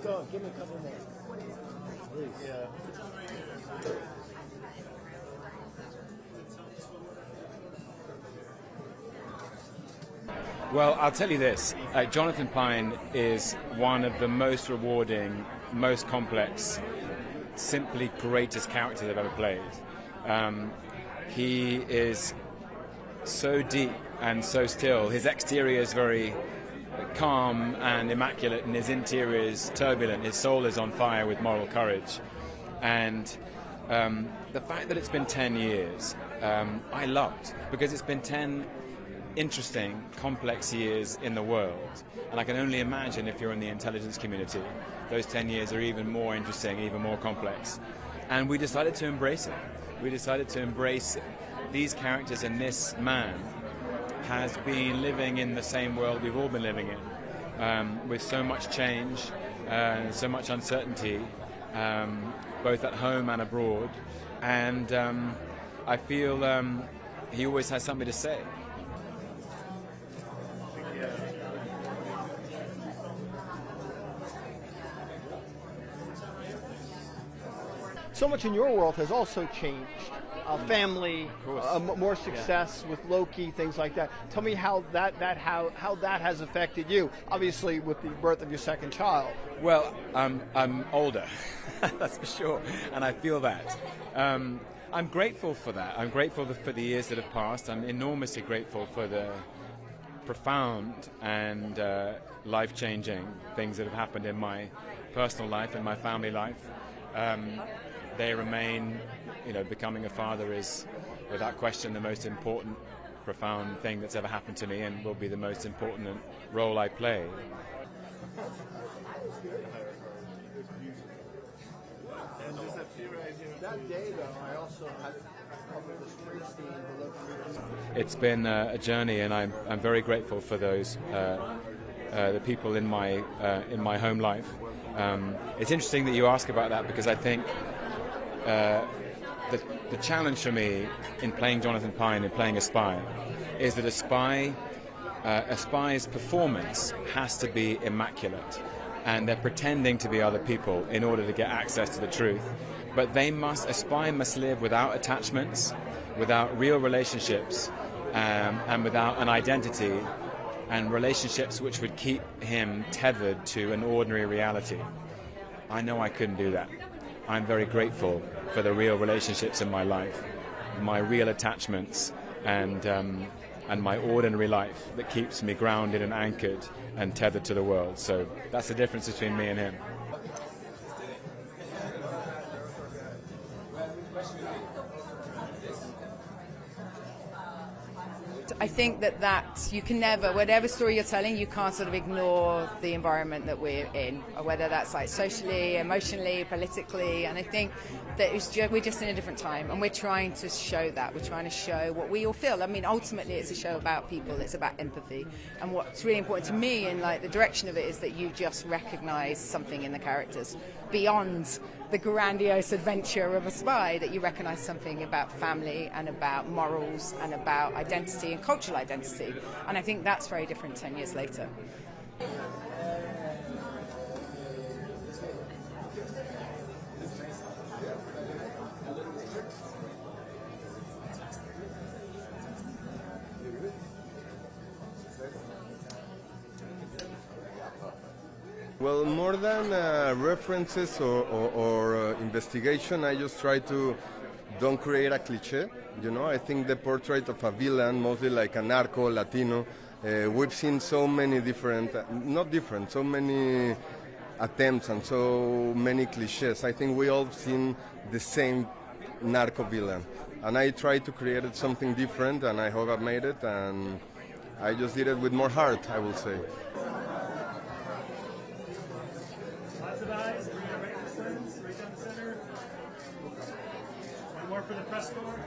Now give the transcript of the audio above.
going. Give me a couple more. Please. Yeah. Well, I'll tell you this. Jonathan Pine is one of the most rewarding, most complex, simply greatest characters I've ever played. He is so deep and so still. His exterior is very calm and immaculate, and his interior is turbulent. His soul is on fire with moral courage. And the fact that it's been 10 years, I loved, because it's been 10 interesting, complex years in the world. And I can only imagine if you're in the intelligence community, those 10 years are even more interesting, even more complex. And we decided to embrace it. We decided to embrace these characters, and this man has been living in the same world we've all been living in, with so much change, so much uncertainty, both at home and abroad. And I feel he always has something to say. So much in your world has also changed. Family, more success with Loki, things like that. Tell me how that has affected you. Obviously, with the birth of your second child. Well, I'm older, that's for sure, and I feel that. I'm grateful for that. I'm grateful for the years that have passed. I'm enormously grateful for the profound and life-changing things that have happened in my personal life and my family life. They remain, becoming a father is, without question, the most important, profound thing that's ever happened to me, and will be the most important role I play. And there's that fear right here. That day, though, I also had a couple of the Springsteen. It's been a journey, and I'm very grateful for those the people in my home life. It's interesting that you ask about that, because I think the challenge for me in playing Jonathan Pine and playing a spy is that a spy's performance has to be immaculate, and they're pretending to be other people in order to get access to the truth. But a spy must live without attachments, without real relationships, and without an identity and relationships which would keep him tethered to an ordinary reality. I know I couldn't do that. I'm very grateful for the real relationships in my life, my real attachments, and my ordinary life that keeps me grounded and anchored and tethered to the world. So that's the difference between me and him. I think that you can never, whatever story you're telling, you can't sort of ignore the environment that we're in, or whether that's like socially, emotionally, politically. And I think that we're just in a different time, and we're trying to show that. We're trying to show what we all feel. I mean, ultimately, it's a show about people. It's about empathy. And what's really important to me, and like the direction of it, is that you just recognise something in the characters beyond the grandiose adventure of a spy, that you recognise something about family and about morals and about identity and cultural identity. And I think that's very different 10 years later. Well, more than references or investigation, I just try to don't create a cliché. I think the portrait of a villain, mostly like a narco, Latino, we've seen so many so many attempts and so many clichés. I think we all seen the same narco villain. And I tried to create something different, and I hope I've made it, and I just did it with more heart, I will say. Lots of eyes, right down the center. One more for the press corps.